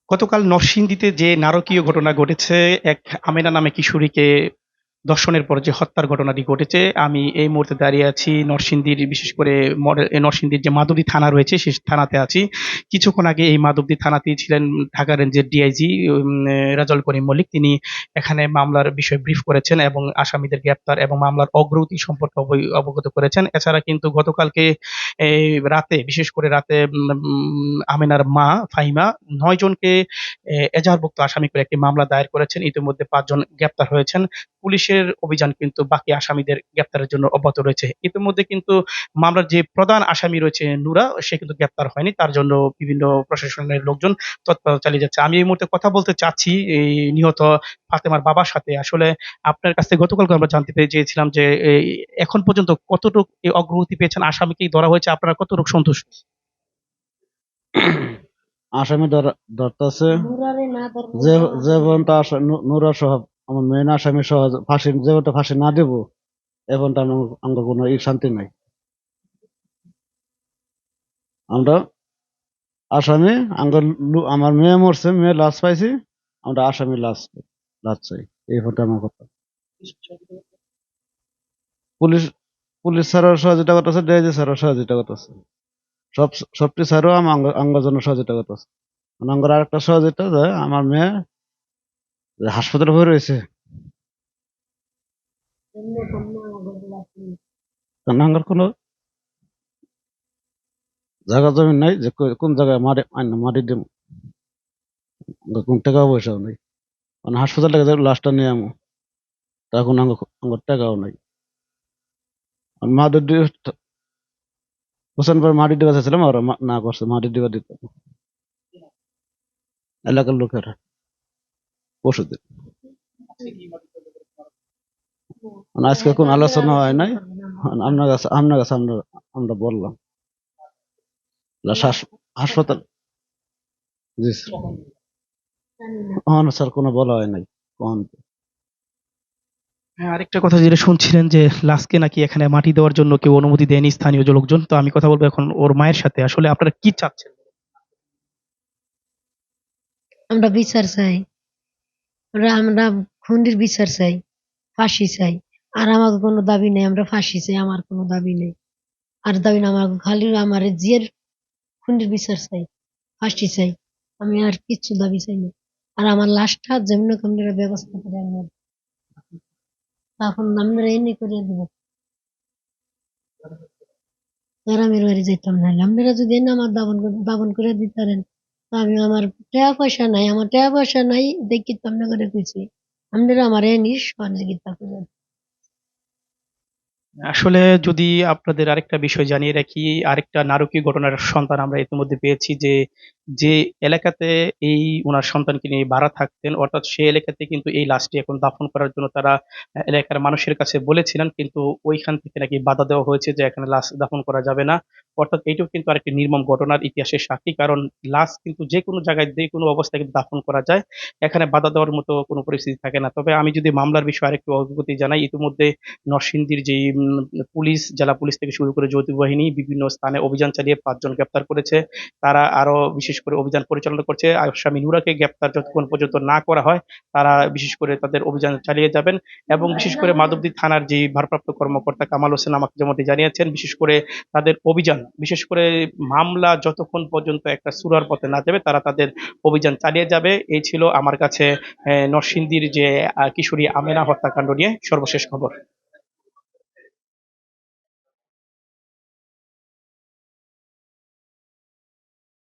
গতকাল নরসিংদীতে যে নারকীয় ঘটনা ঘটেছে, এক আমেনা নামে কিশোরীকে ধর্ষণের পর যে হত্যার ঘটনাটি ঘটেছে, আমি এই মুহূর্তে দাঁড়িয়ে আছি নরসিংদীর, বিশেষ করে নরসিংদীর যে মাধবদী থানা রয়েছে সেই থানাতে আছি। কিছুক্ষণ আগে এই মাধবদী থানাতেই ছিলেন ঢাকা রেঞ্জের ডিআইজি রেজাউল করিম মল্লিক। তিনি এখানে মামলার বিষয়ে ব্রিফ করেছেন এবং আসামিদের গ্রেপ্তার এবং মামলার অগ্রগতি সম্পর্কে অবগত করেছেন। এছাড়া কিন্তু গতকালকে এই রাতে, বিশেষ করে রাতে আমেনার মা ফাহিমা ৯ জনকে এজাহারভুক্ত আসামি করে একটি মামলা দায়ের করেছেন। ইতিমধ্যে ৫ জন গ্রেপ্তার হয়েছেন। পুলিশের অভিযান কিন্তু বাকি আসামিদের গ্রেপ্তারের জন্য অব্যাহত রয়েছে। ইতিমধ্যে কিন্তু মামলার যে প্রধান আসামি রয়েছে নুরা, সে কিন্তু গ্রেপ্তার হয়নি। তার জন্য বিভিন্ন প্রশাসনের লোকজন তৎপরতা চালিয়ে যাচ্ছে। আমি এই মুহূর্তে কথা বলতে চাচ্ছি এই নিহত ফাতেমার বাবার সাথে। আসলে আপনার কাছ থেকে গতকালকে আমরা জানতে চেয়েছিলাম যে এখন পর্যন্ত কতটুক অগ্রগতি পেয়েছেন? আসামিকে ধরা হয়েছে, আপনারা কতটুকু সন্তুষ্ট? আসামি ধরতেছে যে যে পর্যন্ত নুরা সহ আমার মেন আসামি সহ ফাঁসি যে পর্যন্ত ফাঁসি না দেব এ পর্যন্ত আমার কোনো শান্তি নাই। আমরা আসামি আমার মেয়ে মরছে, মেয়ে লাশ পাইছি, আমরা আসামি লাশ লাশ চাই, এই পর্যন্ত আমার কথা। পুলিশ পুলিশ স্যারও সহযোগিতা করতেছে, ডিআইজি স্যারও সহযোগিতা করতেছে, সব সবটি স্যারও আমার জন্য সহযোগিতা করতেছে। আমার আরেকটা সহযোগিতা যে আমার মেয়ে যে হাসপাতালে হয়ে রয়েছে, কারণ আমার কোনো জায়গা জমি নাই যে কোন জায়গায় মাটি দিব, কোন টাকা পয়সাও নাই। মানে হাসপাতালে লাশটা নিয়ে আমো, তখন আমার টাকাও নাই। আর হোসেন পর মাটি দিবা চাইছিলাম, ওরা না করছে, মাটি দিবা দিত না। এলাকার লোকেরা পশুদের মানে আজকে কোন আলোচনা হয় নাই, আপনার কাছে আমরা বললাম লাশ হাসপাতাল। জি স্যার, কোনো বলা হয় নাই কখন। হ্যাঁ, আরেকটা কথা যেটা শুনছিলেন যে লাশকে নাকি এখানে মাটি দেওয়ার জন্য কেউ অনুমতি দেয়নি, স্থানীয় যে লোকজন। তো আমি কথা বলবো এখন ওর মায়ের সাথে। আসলে আপনারা কি চাচ্ছেন? আমরা বিচার চাই। আমরা খুনির বিচার চাই, ফাঁসি চাই। আর আমাকে কোনো দাবি নেই, আমরা ফাঁসি চাই, আমার কোনো দাবি নেই। আর দাবি না, আমার খালি আমার জিয়ের খুনির বিচার চাই, ফাঁসি চাই। আমি আর কিচ্ছু দাবি চাই না। আর আমার লাশটা যেমন আপনারা ব্যবস্থা করে আনবেন, তখন আপনারা এমনি করে দেব, গ্রামের বাড়ি যেতাম না। আপনারা যদি এনে আমার দাবন করে দিতারেন, তা আমি আমার টাকা পয়সা নাই, আমার টাকা পয়সা নাই দেখি তো আপনাদের কইছি, আপনারা আমার এনে সহযোগিতা করেন। আসলে যদি আপনাদের আরেকটা বিষয় জানিয়ে রাখি, আরেকটা নারকীয় ঘটনার সন্তান আমরা ইতিমধ্যে পেয়েছি যে, যে এলাকাতে এই উনার সন্তানকে নিয়ে ভাড়া থাকতেন, অর্থাৎ সেই এলাকাতে কিন্তু এই লাশটি এখন দাফন করার জন্য তারা এলাকার মানুষের কাছে বলেছিলেন, কিন্তু ওইখান থেকে নাকি বাধা দেওয়া হয়েছে যে এখানে লাশ দাফন করা যাবে না। অর্থাৎ এইটাও কিন্তু আরেকটি নির্মম ঘটনার ইতিহাসের সাক্ষী। কারণ লাশ কিন্তু যেকোনো জায়গায় যেকোনো অবস্থায় কিন্তু দাফন করা যায়। এখানে বাধা দেওয়ার মতো কোনো পরিস্থিতি থাকে না। তবে আমি যদি মামলার বিষয়ে আরেকটু অগ্রগতি জানাই, ইতিমধ্যে নরসিংদীর যেই পুলিশ, জেলা পুলিশ থেকে শুরু করে যৌথ বাহিনী বিভিন্ন স্থানে অভিযান চালিয়ে ৫ জন গ্রেপ্তার করেছে। তারা আরো বিশেষ করে অভিযান পরিচালনা করছে। আসামি নুরাকে গ্রেপ্তার যতক্ষণ পর্যন্ত না করা হয়, তারা বিশেষ করে তাদের অভিযান চালিয়ে যাবেন। এবং বিশেষ করে মাধবদী থানার যে ভারপ্রাপ্ত কর্মকর্তা কামাল হোসেন আমাকে যেমনটি জানিয়েছেন, বিশেষ করে তাদের অভিযান, বিশেষ করে মামলা যতক্ষণ পর্যন্ত একটা সুরার পথে না যাবে, তারা তাদের অভিযান চালিয়ে যাবে। এই ছিল আমার কাছে নরসিংদীর যে কিশোরী আমেনা হত্যাকাণ্ড নিয়ে সর্বশেষ খবর।